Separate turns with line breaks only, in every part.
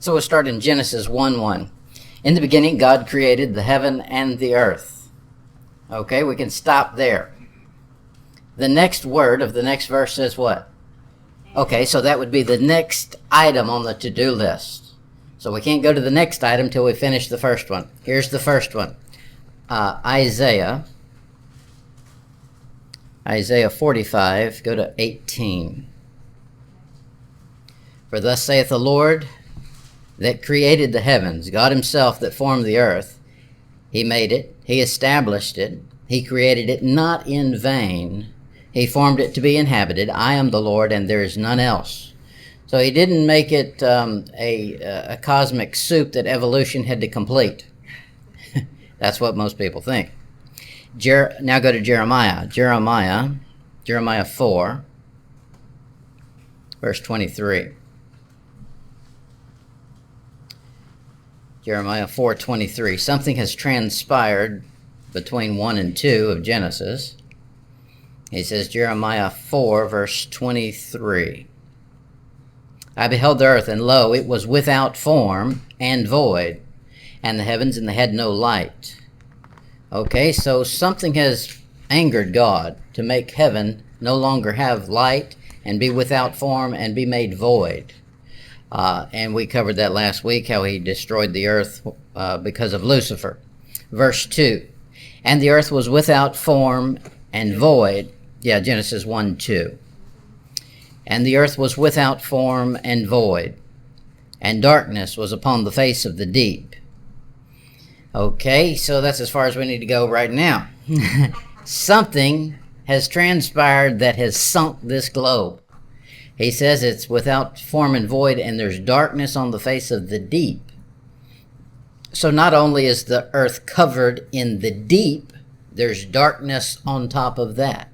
So we'll start in Genesis 1:1. In the beginning, God created the heaven and the earth. Okay, we can stop there. The next word of the next verse says what? Okay, so that would be the next item on the to-do list. So we can't go to the next item till we finish the first one. Here's the first one. Isaiah 45, go to 18. For thus saith the Lord that created the heavens, God himself that formed the earth. He made it, he established it, he created it not in vain. He formed it to be inhabited. I am the Lord, and there is none else. So he didn't make it a cosmic soup that evolution had to complete. That's what most people think. Now go to Jeremiah. Jeremiah 4, verse 23. Jeremiah 4:23. Something has transpired between 1 and 2 of Genesis. He says, Jeremiah 4, verse 23. I beheld the earth, and lo, it was without form and void, and the heavens, and they had no light. Okay, so something has angered God to make heaven no longer have light and be without form and be made void. And we covered that last week, how he destroyed the earth because of Lucifer. Verse 2, and the earth was without form and void. Yeah, Genesis 1:2. And the earth was without form and void, and darkness was upon the face of the deep. Okay, so that's as far as we need to go right now. Something has transpired that has sunk this globe. He says it's without form and void, and there's darkness on the face of the deep. So not only is the earth covered in the deep, there's darkness on top of that.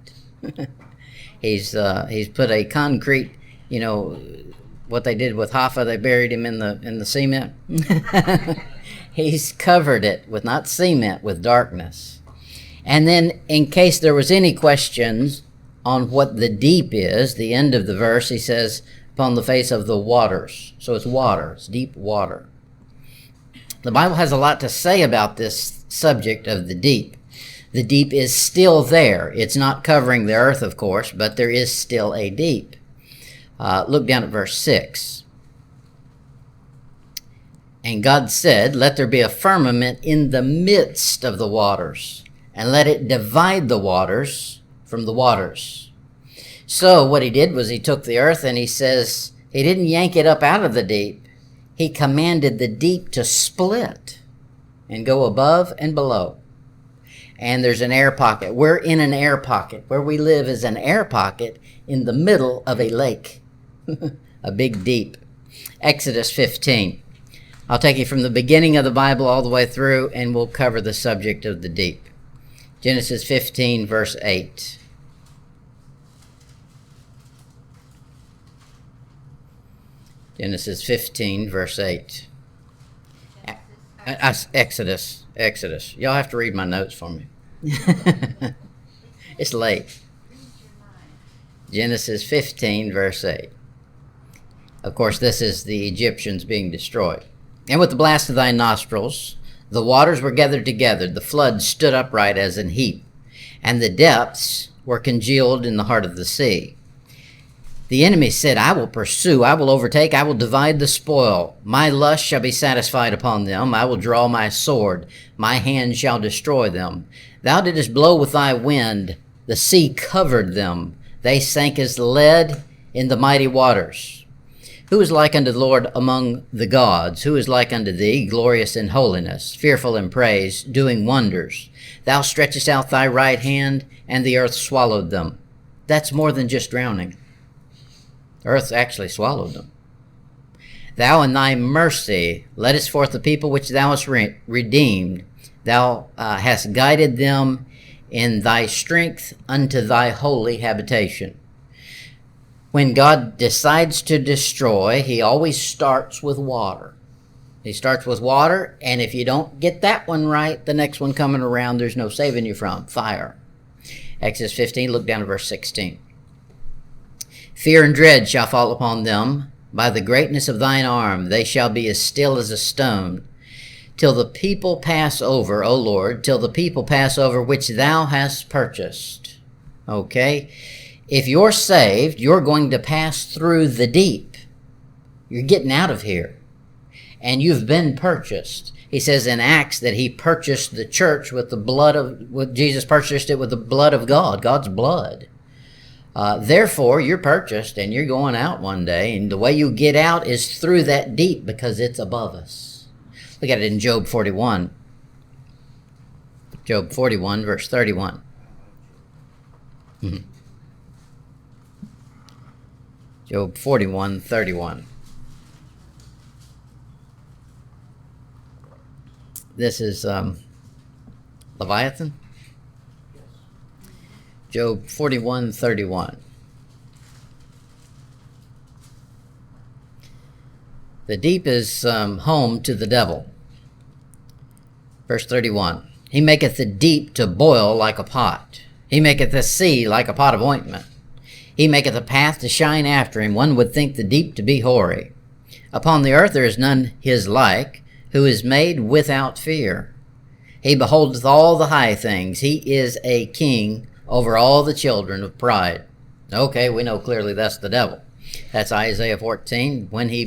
He's put a concrete, what they did with Hoffa, they buried him in the cement. He's covered it with not cement, with darkness. And then in case there was any questions on what the deep is, the end of the verse, he says, upon the face of the waters. So it's water, it's deep water. The Bible has a lot to say about this subject of the deep. The deep is still there. It's not covering the earth, of course, but there is still a deep. Look down at verse 6. And God said, let there be a firmament in the midst of the waters, and let it divide the waters from the waters. So what he did was he took the earth, and he says, he didn't yank it up out of the deep. He commanded the deep to split and go above and below. And there's an air pocket. We're in an air pocket. Where we live is an air pocket in the middle of a lake, a big deep. Exodus 15. I'll take you from the beginning of the Bible all the way through, and we'll cover the subject of the deep. Genesis 15, verse 8. Genesis 15, verse 8. Exodus. Y'all have to read my notes for me. It's late. Genesis 15, verse 8. Of course, this is the Egyptians being destroyed. And with the blast of thy nostrils, the waters were gathered together, the flood stood upright as an heap, and the depths were congealed in the heart of the sea. The enemy said, I will pursue, I will overtake, I will divide the spoil. My lust shall be satisfied upon them. I will draw my sword. My hand shall destroy them. Thou didst blow with thy wind. The sea covered them. They sank as lead in the mighty waters. Who is like unto the Lord among the gods? Who is like unto thee, glorious in holiness, fearful in praise, doing wonders? Thou stretchest out thy right hand, and the earth swallowed them. That's more than just drowning. Earth actually swallowed them. Thou in thy mercy leddest forth the people which thou hast redeemed. Thou hast guided them in thy strength unto thy holy habitation. When God decides to destroy, he always starts with water. He starts with water, and if you don't get that one right, the next one coming around, there's no saving you from fire. Exodus 15, look down to verse 16. Fear and dread shall fall upon them. By the greatness of thine arm they shall be as still as a stone, till the people pass over, O Lord, till the people pass over which thou hast purchased. Okay? If you're saved, you're going to pass through the deep. You're getting out of here. And you've been purchased. He says in Acts that he purchased the church with the blood of, Jesus purchased it with the blood of God, God's blood. Therefore, you're purchased and you're going out one day. And the way you get out is through that deep because it's above us. Look at it in Job 41. Job 41, verse 31. Job 41, 31. This is Leviathan. Job 41, 31. The deep is home to the devil. Verse 31. He maketh the deep to boil like a pot. He maketh the sea like a pot of ointment. He maketh a path to shine after him. One would think the deep to be hoary. Upon the earth there is none his like, who is made without fear. He beholdeth all the high things. He is a king over all the children of pride. Okay, we know clearly that's the devil. That's Isaiah 14, when he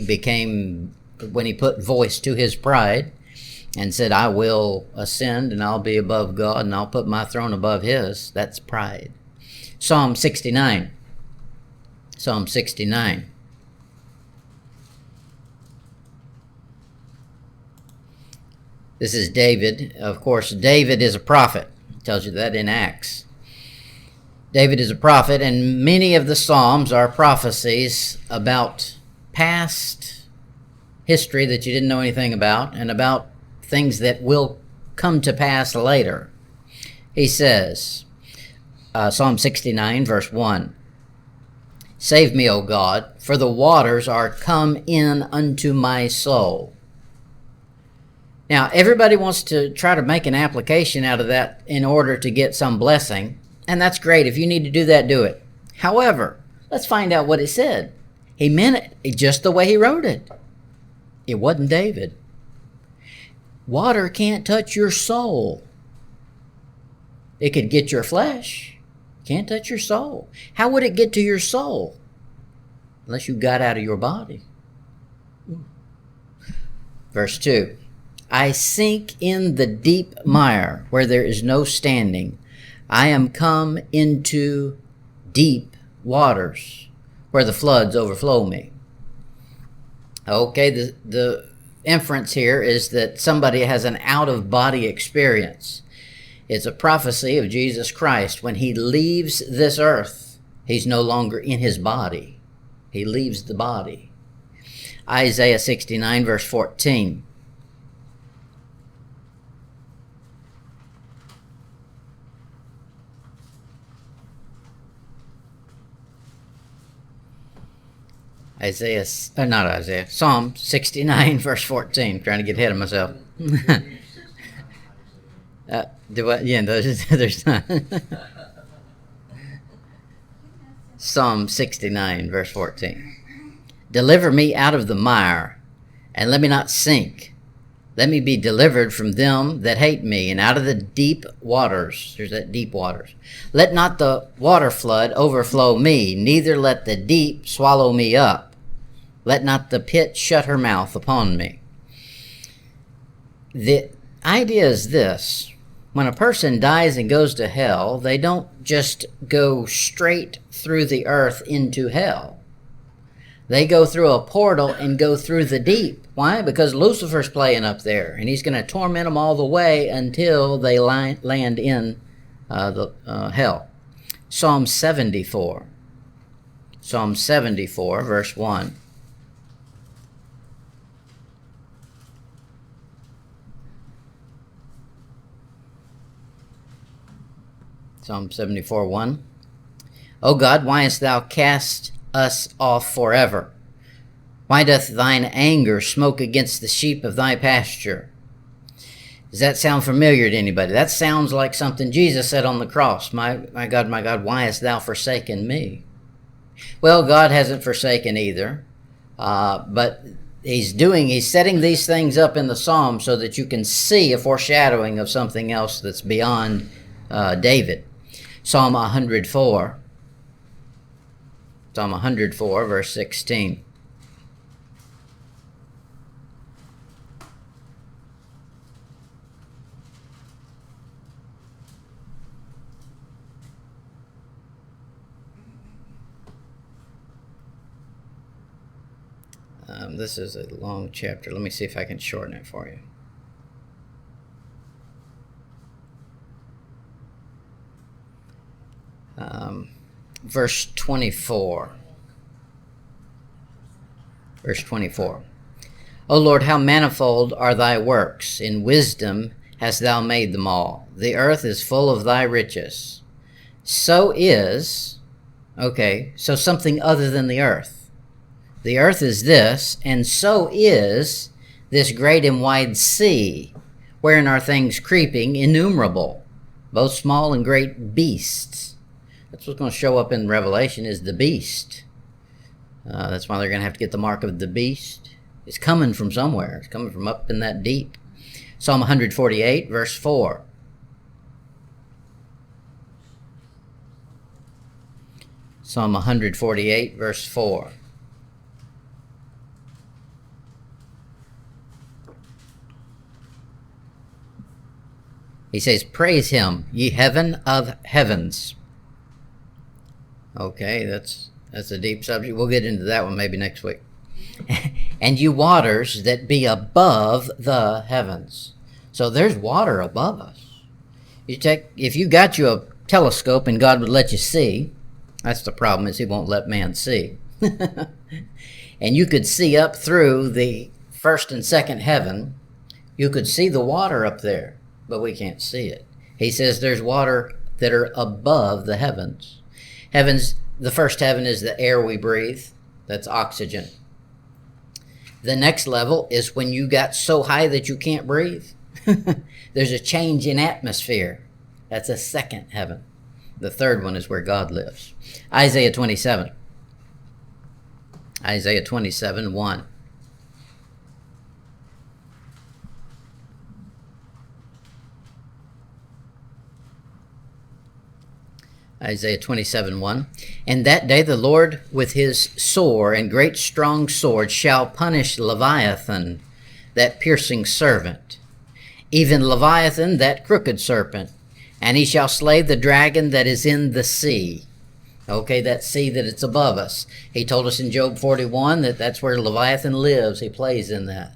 put voice to his pride and said, I will ascend and I'll be above God and I'll put my throne above his. That's pride. Psalm 69. Psalm 69. This is David. Of course, David is a prophet. It tells you that in Acts. David is a prophet, and many of the Psalms are prophecies about past history that you didn't know anything about and about things that will come to pass later. He says, Psalm 69, verse 1, Save me, O God, for the waters are come in unto my soul. Now, everybody wants to try to make an application out of that in order to get some blessing. And that's great. If you need to do that, do it. However, let's find out what it said. He meant it just the way he wrote it. It wasn't David. Water can't touch your soul. It could get your flesh. Can't touch your soul. How would it get to your soul? Unless you got out of your body. Verse 2. I sink in the deep mire where there is no standing. I am come into deep waters where the floods overflow me. Okay, the inference here is that somebody has an out-of-body experience. It's a prophecy of Jesus Christ. When he leaves this earth, he's no longer in his body. He leaves the body. Isaiah 69, verse 14. Psalm 69, verse 14. Trying to get ahead of myself. Yeah, there's not. Psalm 69, verse 14. Deliver me out of the mire, and let me not sink. Let me be delivered from them that hate me, and out of the deep waters. There's that deep waters. Let not the water flood overflow me, neither let the deep swallow me up. Let not the pit shut her mouth upon me. The idea is this. When a person dies and goes to hell, they don't just go straight through the earth into hell. They go through a portal and go through the deep. Why? Because Lucifer's playing up there, and he's going to torment them all the way until they land in hell. Psalm 74. Psalm 74, verse 1. Psalm 74, 1. O God, why hast thou cast us off forever? Why doth thine anger smoke against the sheep of thy pasture? Does that sound familiar to anybody? That sounds like something Jesus said on the cross. My God, why hast thou forsaken me? Well, God hasn't forsaken either. But he's setting these things up in the Psalm so that you can see a foreshadowing of something else that's beyond David. Psalm 104. Psalm 104, verse 16. This is a long chapter. Let me see if I can shorten it for you. Verse 24. Verse 24. O Lord, how manifold are thy works! In wisdom hast thou made them all. The earth is full of thy riches. So something other than the earth. The earth is this, and so is this great and wide sea, wherein are things creeping innumerable, both small and great beasts. That's what's going to show up in Revelation, is the beast. That's why they're going to have to get the mark of the beast. It's coming from somewhere. It's coming from up in that deep. Psalm 148, verse 4. Psalm 148, verse 4. He says, praise him, ye heaven of heavens. Okay, that's a deep subject. We'll get into that one maybe next week. And you waters that be above the heavens. So there's water above us. If you got you a telescope and God would let you see, that's the problem, is he won't let man see. And you could see up through the first and second heaven. You could see the water up there, but we can't see it. He says there's water that are above the heavens. The first heaven is the air we breathe. That's oxygen. The next level is when you got so high that you can't breathe. There's a change in atmosphere. That's a second heaven. The third one is where God lives. Isaiah 27. Isaiah 27, 1. Isaiah 27, 1. And that day the Lord with his sore and great strong sword shall punish Leviathan, that piercing serpent, even Leviathan, that crooked serpent, and he shall slay the dragon that is in the sea. Okay, that sea that it's above us. He told us in Job 41 that that's where Leviathan lives. He plays in that.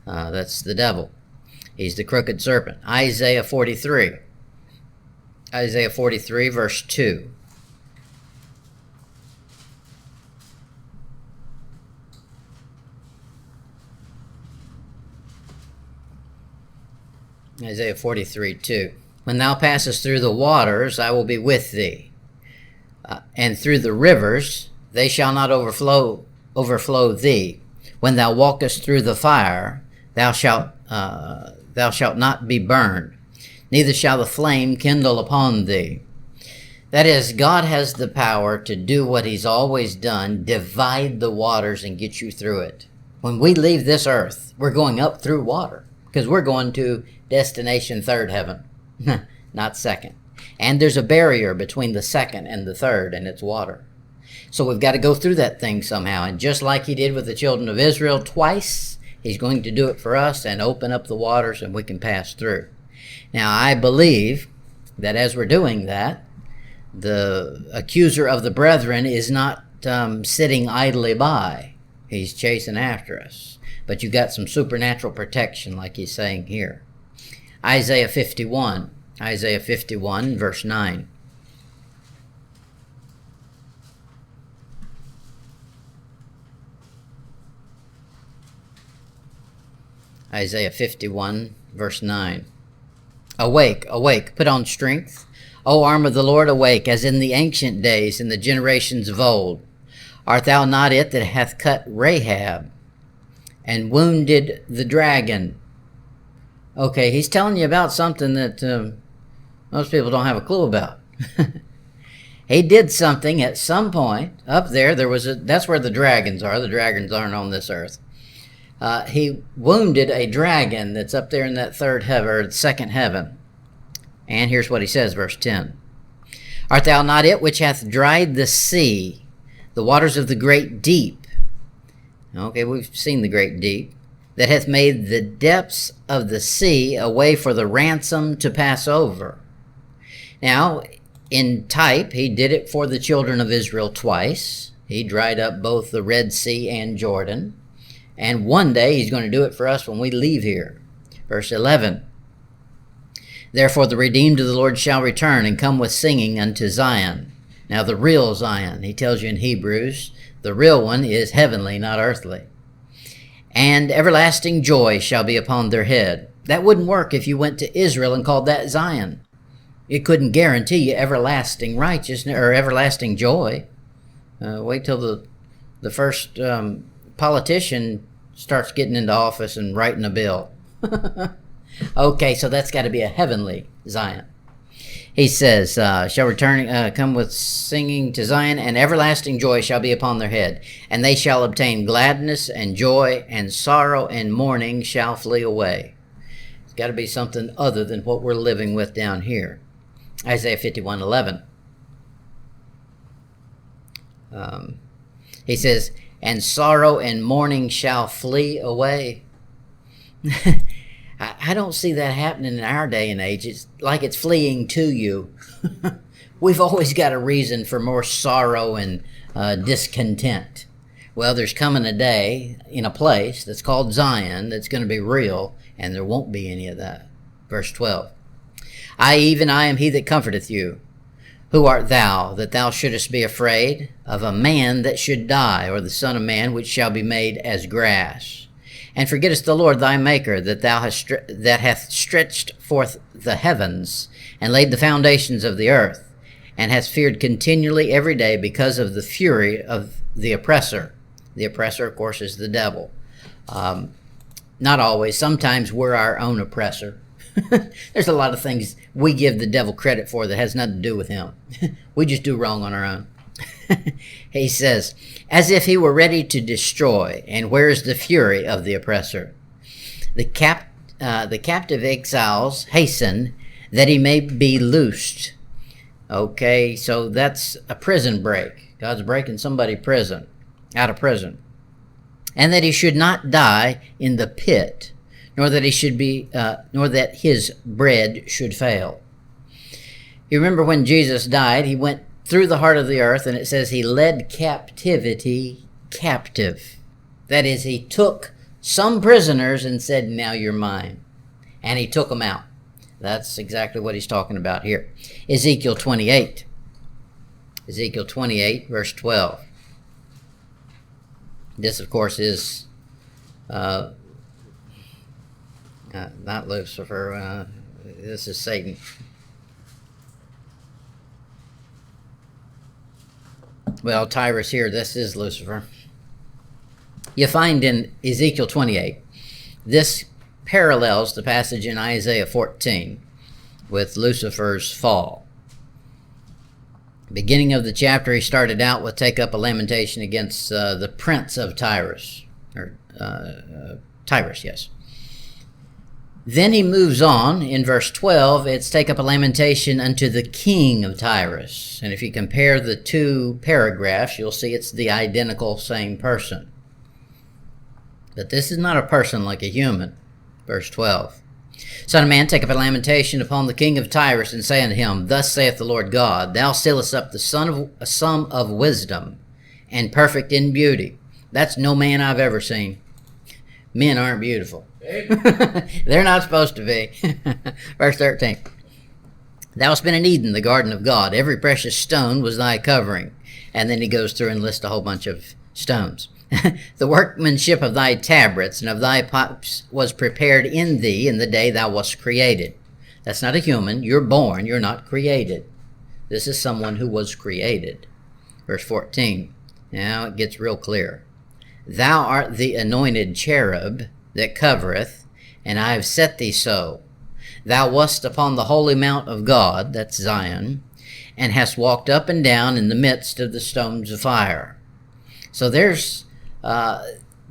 That's the devil. He's the crooked serpent. Isaiah 43. Isaiah 43, verse 2. Isaiah 43, 2. When thou passest through the waters, I will be with thee. And through the rivers, they shall not overflow thee. When thou walkest through the fire, thou shalt not be burned, neither shall the flame kindle upon thee. That is, God has the power to do what he's always done, divide the waters and get you through it. When we leave this earth, we're going up through water, because we're going to destination third heaven, not second. And there's a barrier between the second and the third, and it's water. So we've got to go through that thing somehow. And just like he did with the children of Israel twice, he's going to do it for us and open up the waters and we can pass through. Now, I believe that as we're doing that, the accuser of the brethren is not sitting idly by. He's chasing after us. But you got some supernatural protection like he's saying here. Isaiah 51. Isaiah 51, verse 9. Isaiah 51, verse 9. Awake, awake, put on strength. O arm of the Lord, awake, as in the ancient days, in the generations of old. Art thou not it that hath cut Rahab and wounded the dragon? Okay, he's telling you about something that most people don't have a clue about. He did something at some point up there. That's where the dragons are. The dragons aren't on this earth. He wounded a dragon that's up there in that third heaven, or second heaven. And here's what he says, verse 10. Art thou not it which hath dried the sea, the waters of the great deep? Okay, we've seen the great deep. That hath made the depths of the sea a way for the ransom to pass over. Now, in type, he did it for the children of Israel twice. He dried up both the Red Sea and Jordan. And one day he's going to do it for us when we leave here. Verse 11. Therefore the redeemed of the Lord shall return and come with singing unto Zion. Now the real Zion, he tells you in Hebrews, the real one is heavenly, not earthly. And everlasting joy shall be upon their head. That wouldn't work if you went to Israel and called that Zion. It couldn't guarantee you everlasting righteousness or everlasting joy. Wait till the first politician starts getting into office and writing a bill. Okay, so that's got to be a heavenly Zion. He says, shall return, come with singing to Zion, and everlasting joy shall be upon their head. And they shall obtain gladness and joy, and sorrow and mourning shall flee away. It's got to be something other than what we're living with down here. Isaiah 51:11. He says, and sorrow and mourning shall flee away. I don't see that happening in our day and age. It's like it's fleeing to you. We've always got a reason for more sorrow and discontent. Well, there's coming a day in a place that's called Zion that's going to be real, and there won't be any of that. Verse 12. I am he that comforteth you. Who art thou, that thou shouldest be afraid of a man that should die, or the son of man, which shall be made as grass? And forgettest the Lord thy Maker, that hath stretched forth the heavens, and laid the foundations of the earth, and hast feared continually every day because of the fury of the oppressor. The oppressor, of course, is the devil. Not always. Sometimes we're our own oppressor. There's a lot of things we give the devil credit for that has nothing to do with him. We just do wrong on our own. He says, as if he were ready to destroy, and where is the fury of the oppressor? The captive exiles hasten that he may be loosed. Okay, so that's a prison break. God's breaking somebody out of prison. And that he should not die in the pit, nor that his bread should fail. You remember when Jesus died, he went through the heart of the earth, and it says he led captivity captive. That is, he took some prisoners and said, now you're mine. And he took them out. That's exactly what he's talking about here. Ezekiel 28. Ezekiel 28, verse 12. This, of course, is not Lucifer. This is Satan. Well, Tyrus here, this is Lucifer. You find in Ezekiel 28, this parallels the passage in Isaiah 14 with Lucifer's fall. Beginning of the chapter, he started out with take up a lamentation against the prince of Tyrus, or Tyrus, yes. Then he moves on in verse 12. It's take up a lamentation unto the king of Tyrus. And if you compare the two paragraphs, you'll see it's the identical same person. But this is not a person like a human. Verse 12. Son of man, take up a lamentation upon the king of Tyrus, and say unto him, thus saith the Lord God, thou sealest up the sum of wisdom, and perfect in beauty. That's no man I've ever seen. Men aren't beautiful. They're not supposed to be. Verse 13. Thou hast been in Eden, the garden of God. Every precious stone was thy covering. And then he goes through and lists a whole bunch of stones. The workmanship of thy tabrets and of thy pipes was prepared in thee in the day thou wast created. That's not a human. You're born. You're not created. This is someone who was created. Verse 14. Now it gets real clear. Thou art the anointed cherub that covereth, and I have set thee so. Thou wast upon the holy mount of God, that's Zion, and hast walked up and down in the midst of the stones of fire. So there's,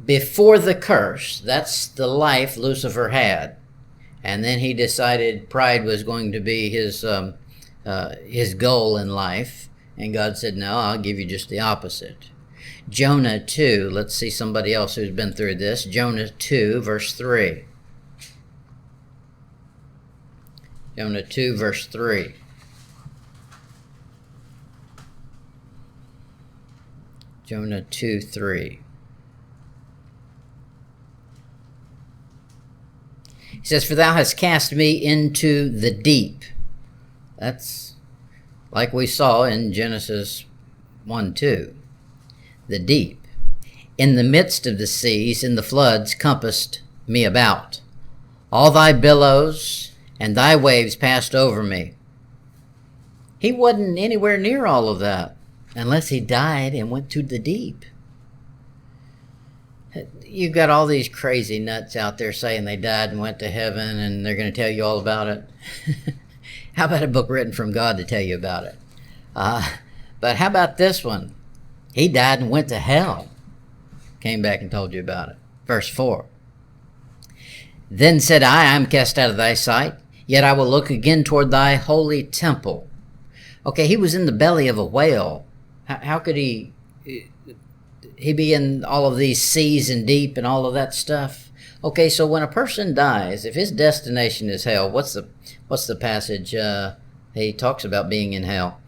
before the curse, that's the life Lucifer had. And then he decided pride was going to be his goal in life. And God said, no, I'll give you just the opposite. Jonah 2, let's see somebody else who's been through this. Jonah 2, verse 3. Jonah 2, verse 3. Jonah 2, 3. He says, for thou hast cast me into the deep. That's like we saw in Genesis 1, 2. The deep. In the midst of the seas, and the floods compassed me about. All thy billows and thy waves passed over me. He wasn't anywhere near all of that unless he died and went to the deep. You've got all these crazy nuts out there saying they died and went to heaven and they're going to tell you all about it. How about a book written from God to tell you about it? But how about this one? He died and went to hell. Came back and told you about it. Verse 4. Then said I am cast out of thy sight, yet I will look again toward thy holy temple. Okay, he was in the belly of a whale. How could he be in all of these seas and deep and all of that stuff? Okay, so when a person dies, if his destination is hell, what's the passage he talks about being in hell?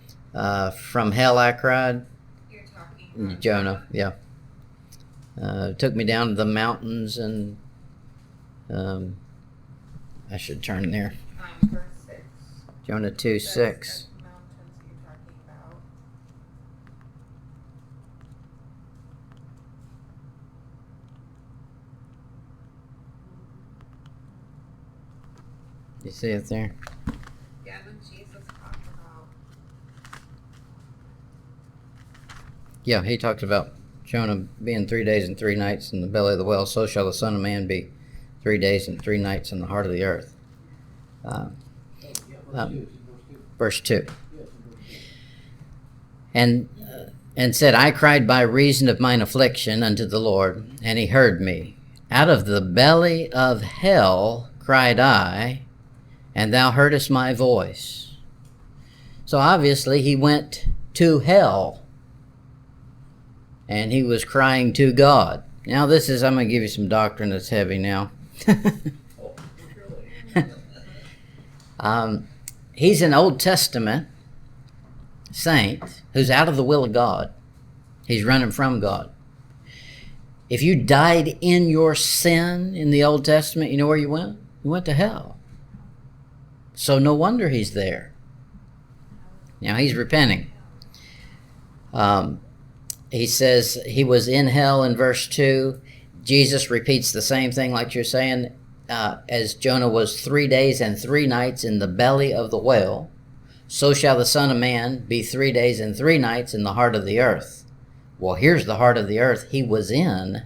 From hell I cried.
You're talking
Jonah, yeah. Took me down to the mountains, and I should turn there.
verse 6.
Jonah 2, 6.
The mountains you're talking about.
You see it there?
Yeah, when Jesus talked about.
Yeah, he talks about Jonah being 3 days and 3 nights in the belly of the whale. So shall the Son of Man be 3 days and 3 nights in the heart of the earth. Verse 2. And said, I cried by reason of mine affliction unto the Lord, and he heard me. Out of the belly of hell cried I, and thou heardest my voice. So obviously he went to hell, and he was crying to God. Now I'm going to give you some doctrine that's heavy now. He's an Old Testament saint who's out of the will of God. He's running from God. If you died in your sin in the Old Testament, you know where you went? You went to hell. So no wonder he's there. Now he's repenting. He says he was in hell in verse 2. Jesus repeats the same thing like you're saying, as Jonah was 3 days and 3 nights in the belly of the whale, so shall the Son of Man be 3 days and 3 nights in the heart of the earth. Well, here's the heart of the earth he was in,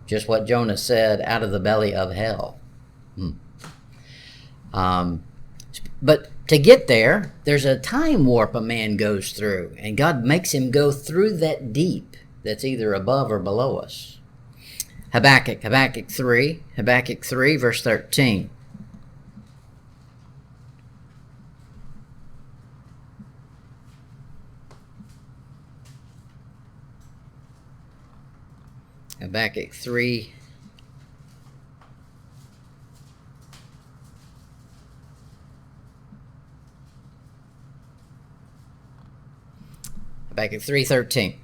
just what Jonah said, out of the belly of hell. But to get there, there's a time warp a man goes through, and God makes him go through that deep that's either above or below us. Habakkuk 3, verse 13. Habakkuk 3. Habakkuk 3:13.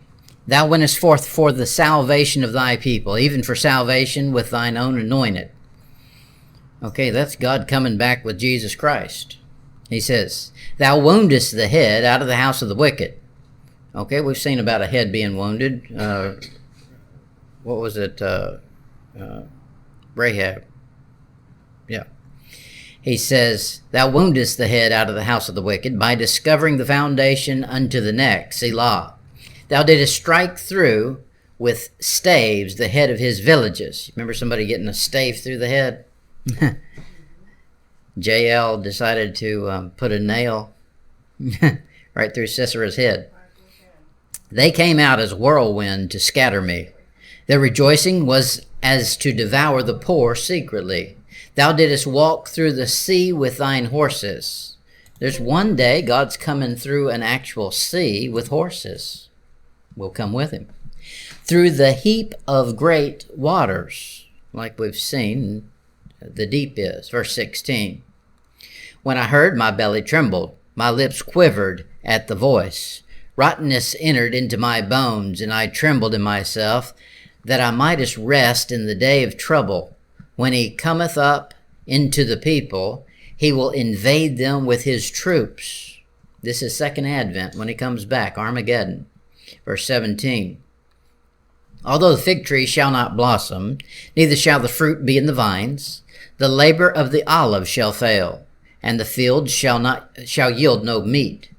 Thou wentest forth for the salvation of thy people, even for salvation with thine own anointed. Okay, that's God coming back with Jesus Christ. He says, thou woundest the head out of the house of the wicked. Okay, we've seen about a head being wounded. What was it? Rahab. Yeah. He says, thou woundest the head out of the house of the wicked by discovering the foundation unto the neck. Selah. Thou didst strike through with staves the head of his villages. Remember somebody getting a stave through the head? JL decided to put a nail right through Sisera's head. They came out as whirlwind to scatter me. Their rejoicing was as to devour the poor secretly. Thou didst walk through the sea with thine horses. There's one day God's coming through an actual sea with horses. We'll come with him. Through the heap of great waters, like we've seen the deep is. Verse 16. When I heard, my belly trembled. My lips quivered at the voice. Rottenness entered into my bones, and I trembled in myself, that I mightest rest in the day of trouble. When he cometh up into the people, he will invade them with his troops. This is second advent, when he comes back, Armageddon. Verse 17. Although the fig tree shall not blossom, neither shall the fruit be in the vines, the labor of the olive shall fail, and the field shall yield no meat.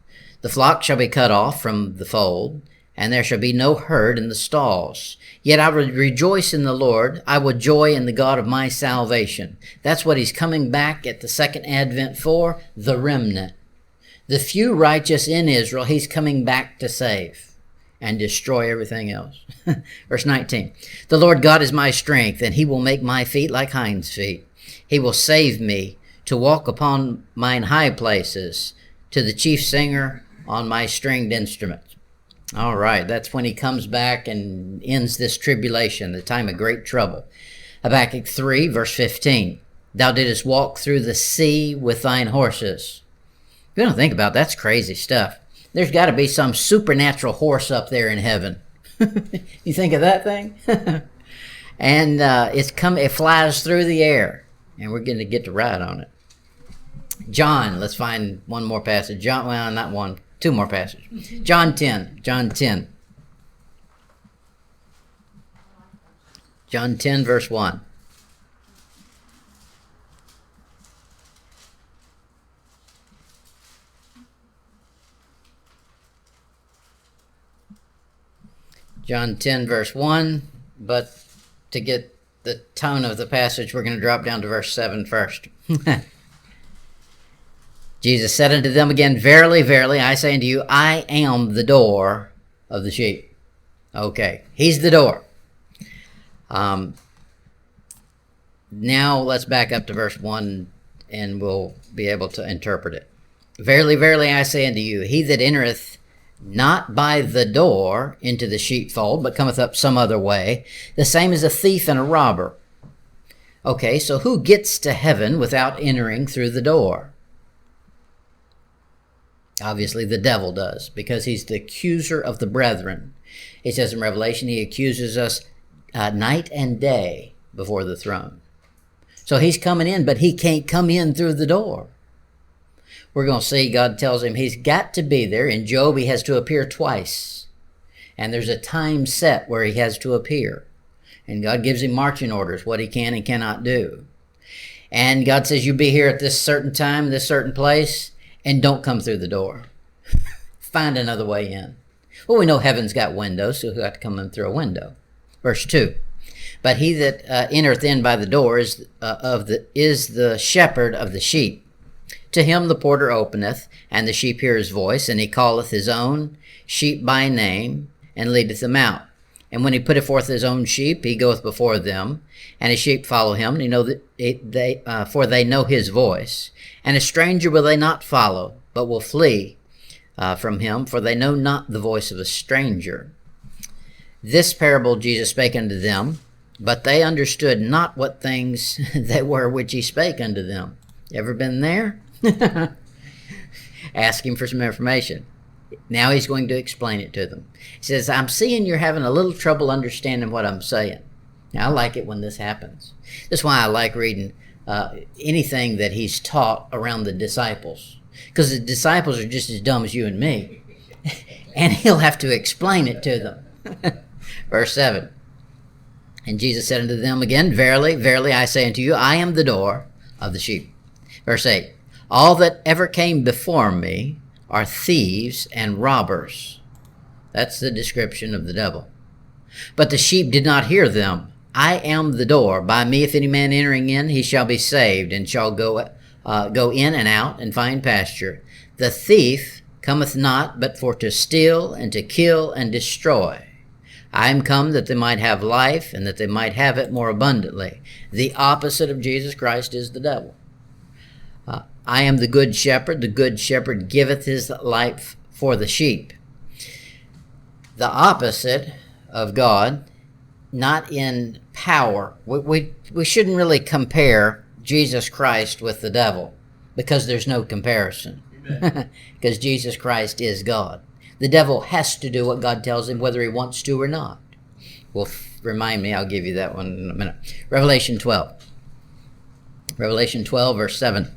The flock shall be cut off from the fold, and there shall be no herd in the stalls. Yet I will rejoice in the Lord. I will joy in the God of my salvation. That's what he's coming back at the second advent for, the remnant. The few righteous in Israel, he's coming back to save and destroy everything else. Verse 19. The Lord God is my strength, and he will make my feet like hinds' feet. He will save me to walk upon mine high places, to the chief singer on my stringed instruments. All right, that's when he comes back and ends this tribulation, the time of great trouble. Habakkuk 3, verse 15. Thou didst walk through the sea with thine horses. If you don't think about it, that's crazy stuff. There's got to be some supernatural horse up there in heaven. You think of that thing? And it flies through the air, and we're going to get to ride on it. John, let's find one more passage. John, well, not one, two more passages. John 10. John 10, verse 1. John 10, verse 1, but to get the tone of the passage, we're going to drop down to verse 7 first. Jesus said unto them again, Verily, verily, I say unto you, I am the door of the sheep. Okay, he's the door. Now let's back up to verse 1, and we'll be able to interpret it. Verily, verily, I say unto you, he that entereth not by the door into the sheepfold, but cometh up some other way, the same is a thief and a robber. Okay, so who gets to heaven without entering through the door? Obviously the devil does, because he's the accuser of the brethren. It says in Revelation, he accuses us night and day before the throne. So he's coming in, but he can't come in through the door. We're going to see God tells him he's got to be there. In Job, he has to appear twice. And there's a time set where he has to appear. And God gives him marching orders, what he can and cannot do. And God says, you be here at this certain time, this certain place, and don't come through the door. Find another way in. Well, we know heaven's got windows, so we've got to come in through a window. Verse 2. But he that entereth in by the door is the shepherd of the sheep. To him the porter openeth, and the sheep hear his voice, and he calleth his own sheep by name, and leadeth them out. And when he putteth forth his own sheep, he goeth before them, and his sheep follow him, and for they know his voice. And a stranger will they not follow, but will flee from him, for they know not the voice of a stranger. This parable Jesus spake unto them, but they understood not what things they were which he spake unto them. Ever been there? Ask him for some information. Now he's going to explain it to them. He says, I'm seeing you're having a little trouble understanding what I'm saying. Now, I like it when this happens. That's why I like reading anything that he's taught around the disciples. Because the disciples are just as dumb as you and me. And he'll have to explain it to them. Verse 7. And Jesus said unto them again, Verily, verily, I say unto you, I am the door of the sheep. Verse 8. All that ever came before me are thieves and robbers. That's the description of the devil. But the sheep did not hear them. I am the door. By me, if any man entering in, he shall be saved, and shall go in and out and find pasture. The thief cometh not but for to steal and to kill and destroy. I am come that they might have life and that they might have it more abundantly. The opposite of Jesus Christ is the devil. I am the good shepherd. The good shepherd giveth his life for the sheep. The opposite of God, not in power. We shouldn't really compare Jesus Christ with the devil because there's no comparison. Because Jesus Christ is God. The devil has to do what God tells him whether he wants to or not. Well, remind me, I'll give you that one in a minute. Revelation 12. Revelation 12, verse 7.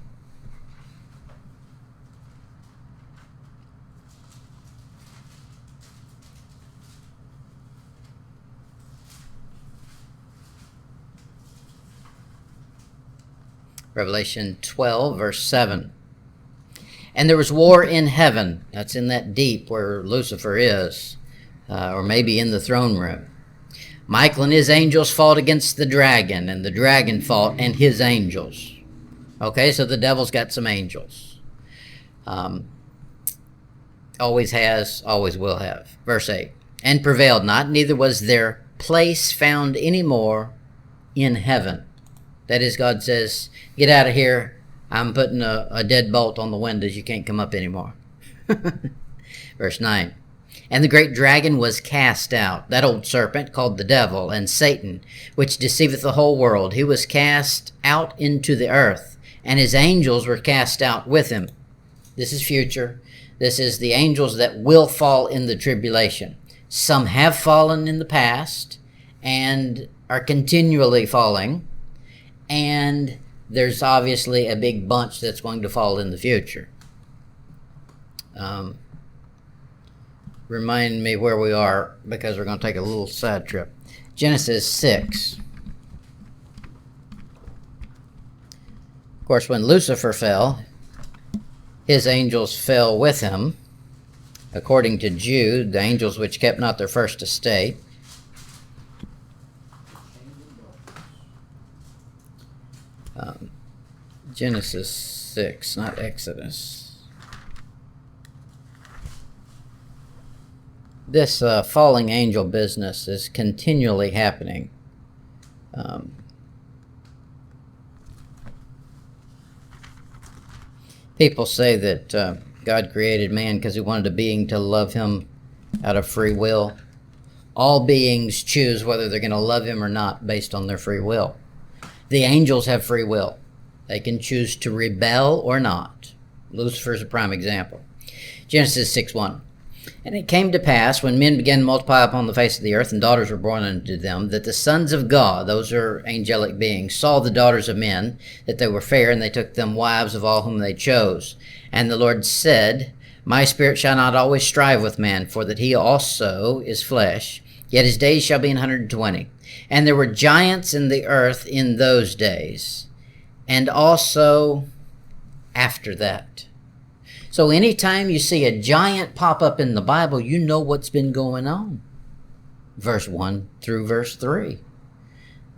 Revelation 12, verse 7. And there was war in heaven. That's in that deep where Lucifer is, or maybe in the throne room. Michael and his angels fought against the dragon, and the dragon fought and his angels. Okay, so the devil's got some angels. Always has, always will have. Verse 8. And prevailed not, neither was their place found any more in heaven. That is, God says, get out of here. I'm putting a deadbolt on the windows. You can't come up anymore. Verse 9. And the great dragon was cast out, that old serpent called the devil and Satan, which deceiveth the whole world. He was cast out into the earth, and his angels were cast out with him. This is future. This is the angels that will fall in the tribulation. Some have fallen in the past and are continually falling. And there's obviously a big bunch that's going to fall in the future. Remind me where we are, because we're going to take a little side trip. Genesis 6. Of course, when Lucifer fell, his angels fell with him. According to Jude, the angels which kept not their first estate. Genesis 6, not Exodus. This falling angel business is continually happening. People say that God created man because he wanted a being to love him out of free will. All beings choose whether they're going to love him or not based on their free will. The angels have free will. They can choose to rebel or not. Lucifer is a prime example. Genesis 6:1. And it came to pass, when men began to multiply upon the face of the earth, and daughters were born unto them, that the sons of God, those are angelic beings, saw the daughters of men, that they were fair, and they took them wives of all whom they chose. And the Lord said, My spirit shall not always strive with man, for that he also is flesh, yet his days shall be 120. And there were giants in the earth in those days, and also after that. So anytime you see a giant pop up in the Bible, you know what's been going on. Verse 1 through verse 3.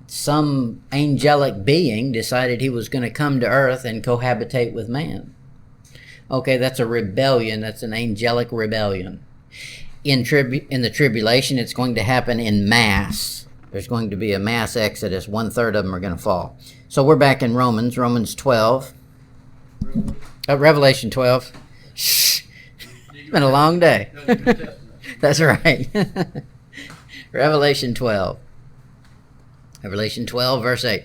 Some angelic being decided he was going to come to earth and cohabitate with man. Okay, that's a rebellion. That's an angelic rebellion. In the tribulation, it's going to happen in mass. There's going to be a mass exodus. 1/3 of them are going to fall. So we're back in Romans 12. Revelation 12. Shh. It's been a long day. That's right. Revelation 12. Revelation 12, verse 8.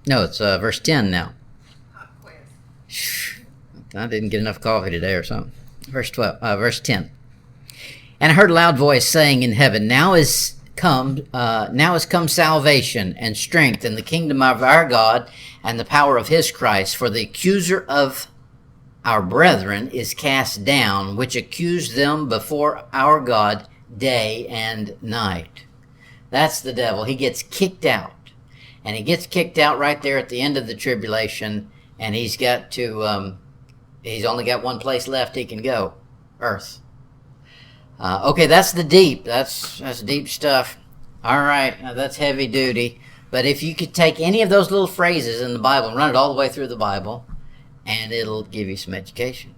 No, it's verse 10 now.
Pop quiz.
Shh. I didn't get enough coffee today or something. Verse 10. And I heard a loud voice saying in heaven, Now is come salvation and strength in the kingdom of our God and the power of his Christ. For the accuser of our brethren is cast down, which accused them before our God day and night. That's the devil. He gets kicked out. And he gets kicked out right there at the end of the tribulation. And he's got to, he's only got one place left he can go. Earth. Okay, that's the deep. That's deep stuff. All right, now that's heavy duty. But if you could take any of those little phrases in the Bible and run it all the way through the Bible, and it'll give you some education.